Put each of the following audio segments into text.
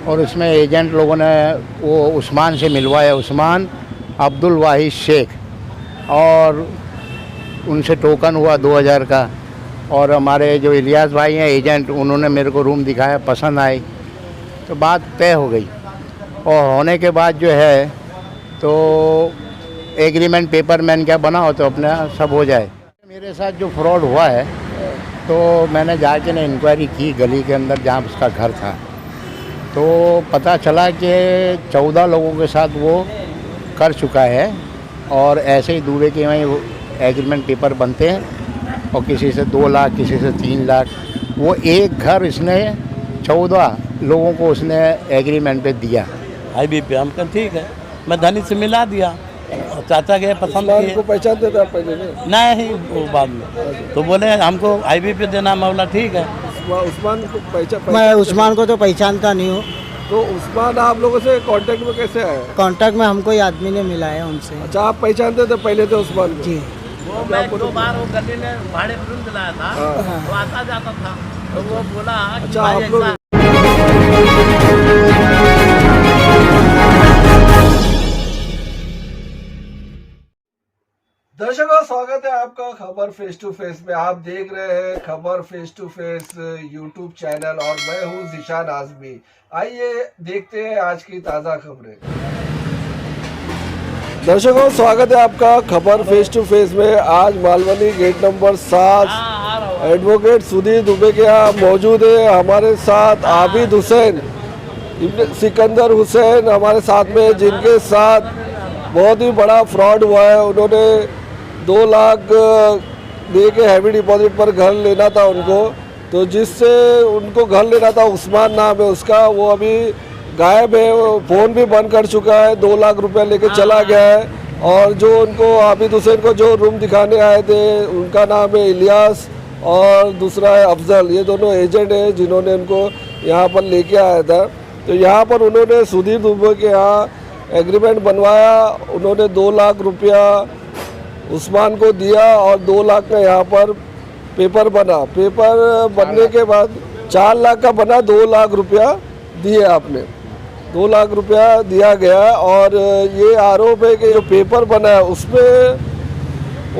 और उसमें एजेंट लोगों ने वो उस्मान से मिलवाया, उस्मान अब्दुल वाहिद शेख, और उनसे टोकन हुआ 2000 का। और हमारे जो इलियास भाई हैं एजेंट, उन्होंने मेरे को रूम दिखाया, पसंद आई तो बात तय हो गई। और होने के बाद जो है तो एग्रीमेंट पेपर मैंने क्या बनाओ तो अपना सब हो जाए। मेरे साथ जो फ्रॉड हुआ है तो मैंने जाके ना इंक्वायरी की गली के अंदर जहाँ उसका घर था, तो पता चला कि 14 लोगों के साथ वो कर चुका है। और ऐसे ही दूबे के वहीं एग्रीमेंट पेपर बनते हैं और किसी से 2 लाख, किसी से 3 लाख। वो एक घर इसने 14 लोगों को उसने एग्रीमेंट पे दिया। आईबी पे हम कहा ठीक है, मैं धनी से मिला दिया। चाचा के पसंद किए को पहचानते थे आप पहले नहीं, वो बाद में तो बोले हमको आईबी पे देना, मामला ठीक है। उस्मान को पहचान? मैं उस्मान को तो पहचानता नहीं हूँ। तो उस्मान आप लोगों से कांटेक्ट में कैसे आए? कांटेक्ट में हमको ये आदमी ने मिलाया उनसे। अच्छा, आप पहचानते थे पहले तो उस्मान को? जी। वो मैं 2 बार वो गली में भाड़े पर रूम दिलाया था, वो आता जाता था, तो वो बोला अच्छा, आप लोग दर्शकों, स्वागत है आपका खबर फेस टू फेस में। आप देख रहे हैं खबर face to face YouTube channel और मैं हूं ज़ीशान आज़मी। आइए देखते हैं आज की ताज़ा खबरें। दर्शकों, स्वागत है आपका खबर फेस टू फेस में। आज Malvani gate number 7 advocate Sudhir Dubey के यहाँ मौजूद है। हमारे साथ आबिद हुसैन, सिकंदर हुसैन हमारे साथ में, जिनके साथ बहुत ही बड़ा फ्रॉड हुआ है। उन्होंने 2 लाख दे के हैवी डिपॉजिट पर घर लेना था उनको, तो जिससे उनको घर लेना था, उस्मान नाम है उसका, वो अभी गायब है। फ़ोन भी बंद कर चुका है, 2 लाख रुपया लेके चला गया है। और जो उनको आबिद हुसैन को जो रूम दिखाने आए थे, उनका नाम है इलियास और दूसरा है अफजल। ये दोनों एजेंट हैं जिन्होंने उनको यहाँ पर लेके आया था। तो यहाँ पर उन्होंने सुधीर दुबे के यहाँ एग्रीमेंट बनवाया। उन्होंने 2 लाख रुपया उस्मान को दिया और 2 लाख का यहाँ पर पेपर बना। पेपर बनने के बाद 4 लाख का बना, 2 लाख रुपया दिए आपने, 2 लाख रुपया दिया गया। और ये आरोप है कि जो पेपर बना है उसमें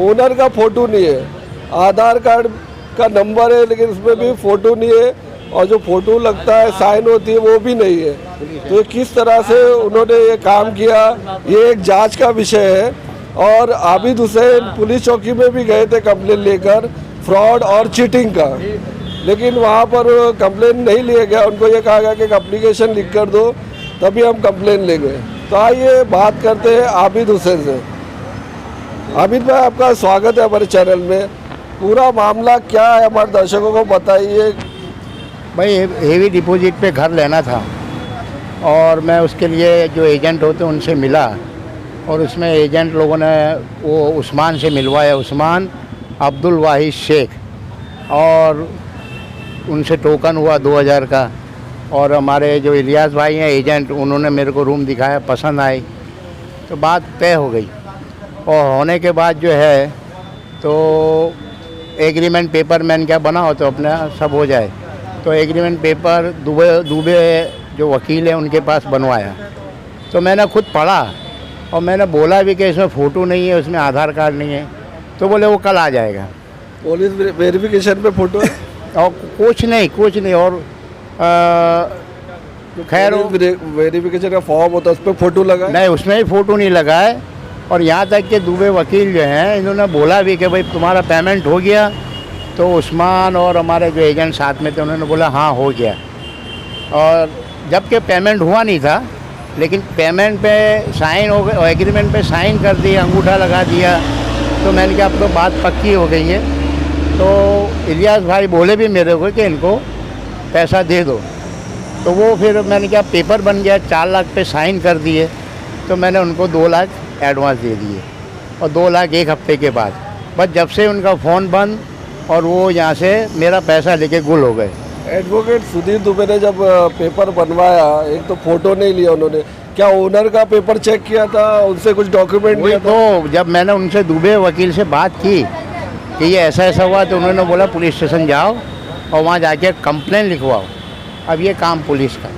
ओनर का फ़ोटो नहीं है, आधार कार्ड का नंबर है लेकिन उसमें भी फ़ोटो नहीं है, और जो फ़ोटो लगता है साइन होती है वो भी नहीं है। तो ये किस तरह से उन्होंने ये काम किया, ये एक जांच का विषय है। और आबिद हुसैन पुलिस चौकी में भी गए थे कंप्लेन लेकर फ्रॉड और चीटिंग का, लेकिन वहाँ पर कंप्लेन नहीं लिया गया। उनको ये कहा गया कि एक एप्लीकेशन लिख कर दो तभी हम कंप्लेन लेंगे। तो आइए बात करते हैं आबिद हुसैन से। आबिद भाई, आपका स्वागत है हमारे चैनल में। पूरा मामला क्या है हमारे दर्शकों को बताइए। भाई हेवी डिपॉजिट पे घर लेना था और मैं उसके लिए जो एजेंट होते हैं उनसे मिला, और उसमें एजेंट लोगों ने वो उस्मान से मिलवाया, उस्मान अब्दुल वाहिद शेख, और उनसे टोकन हुआ 2000 का। और हमारे जो इलियास भाई हैं एजेंट, उन्होंने मेरे को रूम दिखाया, पसंद आई तो बात तय हो गई। और होने के बाद जो है तो एग्रीमेंट पेपर मैंने क्या बनाओ तो अपना सब हो जाए। तो एग्रीमेंट पेपर दुबे जो वकील है उनके पास बनवाया। तो मैंने खुद पढ़ा और मैंने बोला भी कि इसमें फ़ोटो नहीं है, उसमें आधार कार्ड नहीं है। तो बोले वो कल आ जाएगा। पुलिस वेरिफिकेशन पे फ़ोटो है और कुछ नहीं। और खैर वेरिफिकेशन का फॉर्म होता है, उस पर फ़ोटो लगा नहीं, उसमें भी फ़ोटो नहीं लगा है। और यहाँ तक कि दुबे वकील जो हैं इन्होंने बोला भी कि भाई तुम्हारा पेमेंट हो गया। तो उस्मान और हमारे जो एजेंट साथ में थे उन्होंने बोला हाँ हो गया। और जबकि पेमेंट हुआ नहीं था, लेकिन पेमेंट पे साइन हो गए, एग्रीमेंट पे साइन कर दिया, अंगूठा लगा दिया। तो मैंने कहा अब तो बात पक्की हो गई है। तो इलियास भाई बोले भी मेरे को कि इनको पैसा दे दो। तो वो फिर मैंने कहा पेपर बन गया, 4 लाख पे साइन कर दिए। तो मैंने उनको 2 लाख एडवांस दे दिए और 2 लाख 1 हफ्ते के बाद। बस जब से उनका फ़ोन बंद और वो यहाँ से मेरा पैसा लेके गुल हो गए। एडवोकेट सुधीर दुबे ने जब पेपर बनवाया, एक तो फ़ोटो नहीं लिया उन्होंने, क्या ओनर का पेपर चेक किया था, उनसे कुछ डॉक्यूमेंट लिया था? तो जब मैंने उनसे दुबे वकील से बात की कि ये ऐसा हुआ, तो उन्होंने बोला पुलिस स्टेशन जाओ और वहाँ जाके कंप्लेन लिखवाओ। अब ये काम पुलिस का।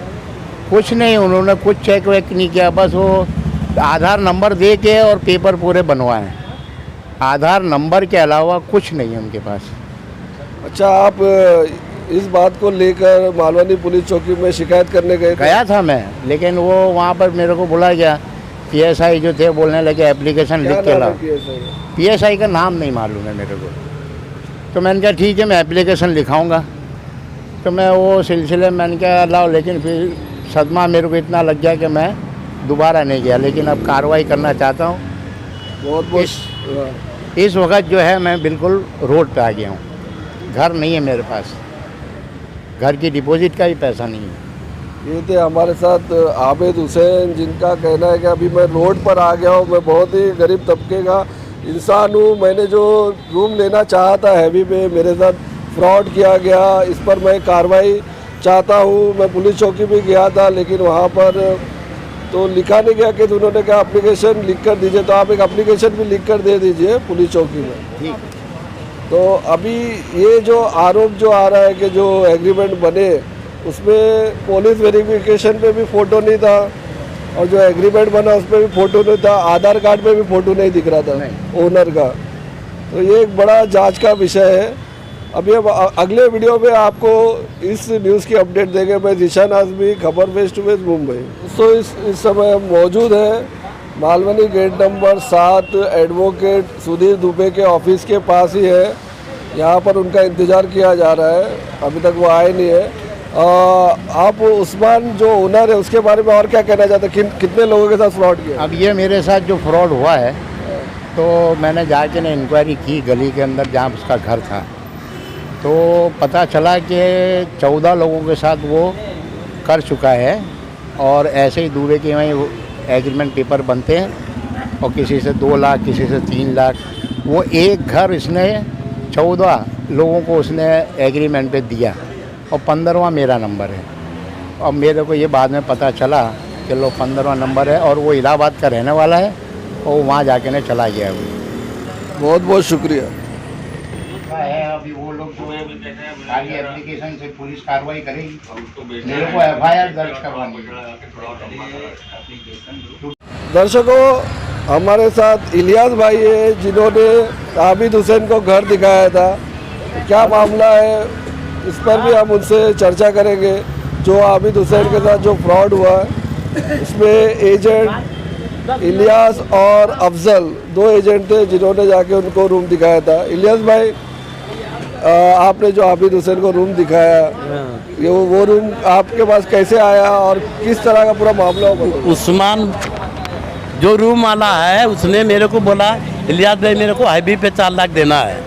कुछ नहीं, उन्होंने कुछ चेक वेक नहीं किया, बस वो आधार नंबर दे के और पेपर पूरे बनवाए। आधार नंबर के अलावा कुछ नहीं है उनके पास। अच्छा, आप इस बात को लेकर मालवनी पुलिस चौकी में शिकायत करने गए थे? गया था मैं, लेकिन वो वहाँ पर मेरे को बुला गया। पीएसआई जो थे बोलने लगे एप्लीकेशन लिख के लाओ। पीएसआई का नाम नहीं मालूम है मेरे को। तो मैंने कहा ठीक है, मैं एप्लीकेशन लिखाऊंगा। तो मैं वो सिलसिले में मैंने कहा लाओ, लेकिन फिर सदमा मेरे को इतना लग गया कि मैं दोबारा नहीं गया। लेकिन अब कार्रवाई करना चाहता हूँ। बहुत इस वक्त जो है मैं बिल्कुल रोड पे आ गया हूँ। घर नहीं है मेरे पास, घर की डिपॉजिट का ही पैसा नहीं है। ये थे हमारे साथ आबिद हुसैन, जिनका कहना है कि अभी मैं रोड पर आ गया हूँ। मैं बहुत ही गरीब तबके का इंसान हूँ। मैंने जो रूम लेना चाहा था हैवी पे, मेरे साथ फ्रॉड किया गया। इस पर मैं कार्रवाई चाहता हूँ। मैं पुलिस चौकी भी गया था, लेकिन वहाँ पर तो लिखा नहीं गया कि उन्होंने कहा एप्लीकेशन लिख कर दीजिए। तो आप एक एप्लीकेशन भी लिख कर दे दीजिए पुलिस चौकी में। ठीक। तो अभी ये जो आरोप जो आ रहा है कि जो एग्रीमेंट बने उसमें पुलिस वेरिफिकेशन पे भी फ़ोटो नहीं था, और जो एग्रीमेंट बना उस पर भी फ़ोटो नहीं था, आधार कार्ड पे भी फ़ोटो नहीं दिख रहा था ओनर का। तो ये एक बड़ा जांच का विषय है। अभी अब अगले वीडियो में आपको इस न्यूज़ की अपडेट देंगे। मैं जीशान आज़मी, खबर फेस टू फेस, मुंबई। तो इस समय हम मौजूद हैं Malvani gate number 7 advocate Sudhir Dubey के ऑफिस के पास ही है। यहाँ पर उनका इंतज़ार किया जा रहा है, अभी तक वो आए नहीं है। आप उस्मान जो ओनर है उसके बारे में और क्या कहना चाहते हैं? कितने लोगों के साथ फ्रॉड किया? अब ये मेरे साथ जो फ्रॉड हुआ है, तो मैंने जाके ना इंक्वायरी की गली के अंदर जहाँ उसका घर था। तो पता चला कि 14 लोगों के साथ वो कर चुका है, और ऐसे ही दूबे के वहीं एग्रीमेंट पेपर बनते हैं, और किसी से 2 लाख, किसी से 3 लाख। वो एक घर इसने 14 लोगों को उसने एग्रीमेंट पे दिया, और 15वां मेरा नंबर है। अब मेरे को ये बाद में पता चला कि लो 15वां नंबर है, और वो इलाहाबाद का रहने वाला है, और वहाँ जाके ने चला गया। बहुत बहुत शुक्रिया। है अभी वो लोग जो खाली एप्लीकेशन से पुलिस कार्रवाई करेगी, मेरे को एफआईआर दर्ज करवानी है। दर्शकों, हमारे साथ इलियास भाई है, जिन्होंने आबिद हुसैन को घर दिखाया था। क्या मामला है, इस पर भी हम उनसे चर्चा करेंगे। जो आबिद हुसैन के साथ जो फ्रॉड हुआ है, उसमें एजेंट इलियास और अफजल 2 एजेंट थे, जिन्होंने जाके उनको रूम दिखाया था। इलियास भाई, आपने जो आबिद हुसैन को रूम दिखाया, ये वो रूम आपके पास कैसे आया और किस तरह का पूरा मामला हुआ? उस्मान जो रूम वाला है, उसने मेरे को बोला इलियास भाई मेरे को हाईवे पे 4 लाख देना है।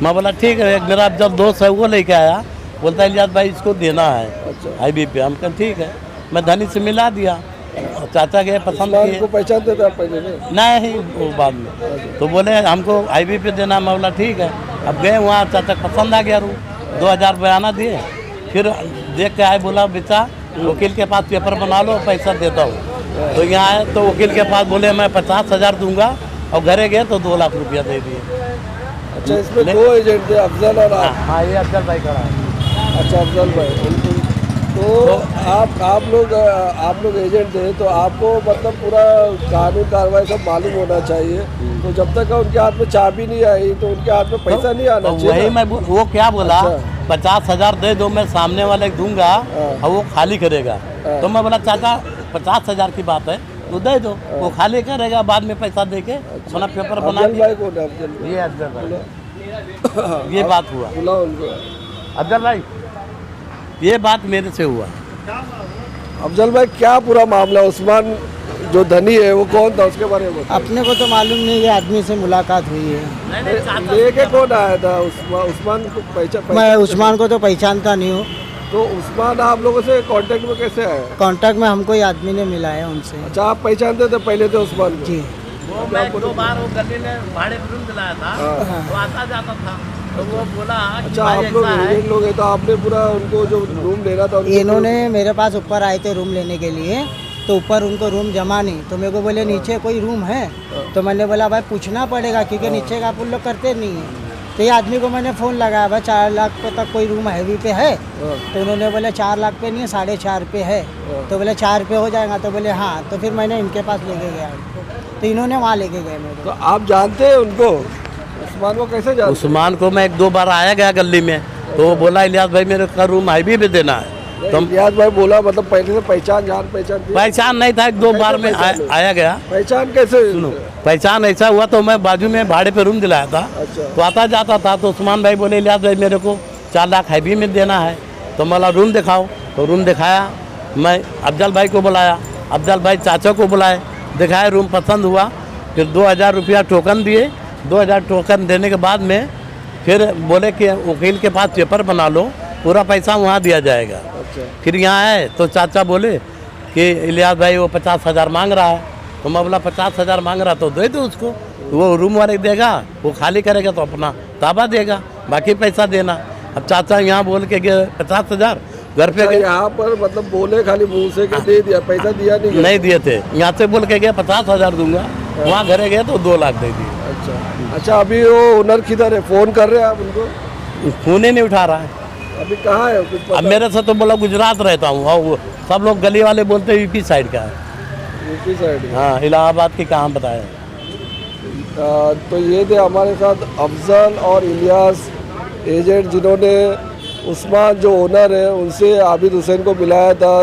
मैं बोला ठीक है। एक मेरा जब दोस्त है वो लेके आया, बोलता इलियास भाई इसको देना है हाईवे पे। हम कहा ठीक है। मैं धनी से मिला दिया, चाचा गए पसंद किए। को पहचानते थे आप पहले में? नहीं, वो बाद में तो बोले हमको हाईवे पे देना। मैं बोला ठीक है। अब गए वहाँ, चाचा पसंद आ गया रूम, 2000 बयाना दिए। फिर देख के आए, बोला बेटा वकील के पास पेपर बना लो, पैसा देता हूँ। तो यहाँ आए तो वकील के पास बोले मैं 50,000 दूंगा, और घरे गए तो 2 लाख रुपया दे दिए। अच्छा, इसमें 2 एजेंट थे, अफजल और आप? हाँ, ये अफजल भाई खड़ा है। अच्छा, अफजल भाई। तो आप लोग एजेंट थे, तो आपको मतलब पूरा कानून कार्रवाई सब मालूम होना चाहिए। तो जब तक उनके हाथ में चाबी नहीं आई, तो उनके हाथ में पैसा नहीं आना चाहिए। वही मैं वो क्या बोला, 50,000 दे दो, मैं सामने वाले दूंगा और वो खाली करेगा। तो मैं बोला चाचा 50,000 की बात है, तो दे दो, वो खाली करेगा, बाद में पैसा दे के अपना पेपर बना अफजल भाई कौन है? अफजल भाई, ये अफजल भाई। ये बात हुआ। बुला उनको। अफजल भाई, ये बात मेरे से हुआ। अफजल भाई, क्या पूरा मामला? उस्मान जो धनी है वो कौन था, उसके बारे में बताओ। अपने को तो मालूम नहीं, ये आदमी से मुलाकात हुई है। लेके कौन आया था? उस्मान को मैं उस्मान को तो पहचानता नहीं हूँ। तो उस्मान आप लोगों से कांटेक्ट में कैसे आया? कांटेक्ट में हमको ये आदमी ने मिलाया उनसे। अच्छा, आप पहचानते थे पहले थे उस्मान को? जी। वो मैं 2 बार वो गली में भाड़े पर रूम दिलाया था, वो आता जाता था। तो वो बोला कि अच्छा, भाई आप लोग ऐसा है। एक लोग हैं, तो आपने पूरा उनको जो रूम लेना था इन्होंने मेरे पास ऊपर आए थे रूम लेने के लिए, तो ऊपर उनको रूम जमा नहीं, तो मेरे को बोले नीचे कोई रूम है। तो मैंने बोला भाई पूछना पड़ेगा, क्योंकि नीचे का आप लोग करते नहीं है। तो ये आदमी को मैंने फ़ोन लगाया, भाई 4 लाख पे तक कोई रूम हैवी पे है? हाँ। तो उन्होंने बोले 4 लाख पे नहीं है, 4.5 पे है। तो बोले 4 पे हो जाएगा? तो बोले हाँ। तो फिर मैंने इनके पास लेके गया, तो इन्होंने वहाँ लेके गए मेरे। तो आप जानते हैं उनको, उस्मान को कैसे जानते हैं? उस्मान को मैं 1-2 बार आया गया गली में, तो वो बोला इलियास भाई मेरे का रूम हाईवे पे देना है। तो इलियास भाई बोला, मतलब पहले से पहचान थी? पहचान नहीं था, 1-2 बार में आया गया। पहचान कैसे? सुनो, पहचान ऐसा हुआ तो मैं बाजू में भाड़े पे रूम दिलाया था, अच्छा। तो आता जाता था, तो उस्मान भाई बोले इलियास भाई मेरे को 4 लाख हैवी में देना है, तो मला रूम दिखाओ। तो रूम दिखाया, मैं अफजल भाई को बुलाया, अफजल भाई चाचा को बुलाए, दिखाया, रूम पसंद हुआ, फिर 2000 रुपया टोकन दिए। 2000 टोकन देने के बाद में फिर बोले कि वकील के पास पेपर बना लो, पूरा पैसा वहाँ दिया जाएगा। अच्छा। फिर यहाँ आए तो चाचा बोले कि इलियास भाई वो 50,000 मांग रहा है। तो मैं बोला 50,000 मांग रहा तो दे दो उसको, वो रूम वाले देगा, वो खाली करेगा तो अपना ताबा देगा, बाकी पैसा देना। अब चाचा यहाँ बोल के गए 50,000, घर पे अच्छा, गए, यहाँ पर मतलब बोले खाली मुंह से कि दे दिया, पैसा दिया नहीं? नहीं दिए थे। यहाँ से बोल के गए 50,000 दूंगा, वहाँ घरे गए तो 2 लाख दे दिए। अच्छा, अभी वो ओनर किधर है? फोन कर रहे हैं आप उनको? फोन ही नहीं उठा रहा है। अभी कहाँ है कुछ पता? अब मेरे से तो बोला गुजरात रहता हूँ, और वो सब लोग गली वाले बोलते हैं यूपी साइड का है। यूपी साइड है। हाँ, इलाहाबाद की कहाँ बताया। तो ये थे हमारे साथ अफजल और इलियास एजेंट, जिन्होंने उस्मान जो ओनर है उनसे आबिद हुसैन को मिलाया था,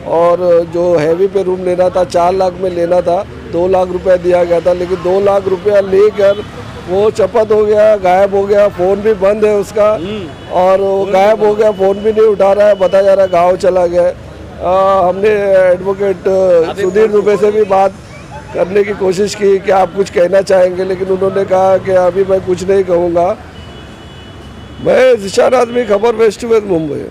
और जो हैवी पे रूम लेना था 4 लाख में लेना था, 2 लाख रुपया दिया गया था, लेकिन 2 लाख रुपया लेकर वो चपत हो गया, गायब हो गया। फ़ोन भी बंद है उसका, और वो गायब हो गया, फ़ोन भी नहीं उठा रहा है, बताया जा रहा है गाँव चला गया। हमने एडवोकेट सुधीर दुबे से भी बात करने की कोशिश की कि आप कुछ कहना चाहेंगे, लेकिन उन्होंने कहा कि अभी मैं कुछ नहीं कहूँगा। मैं ज़िशान आज़मी, खबर फेस टू फेस, मुंबई।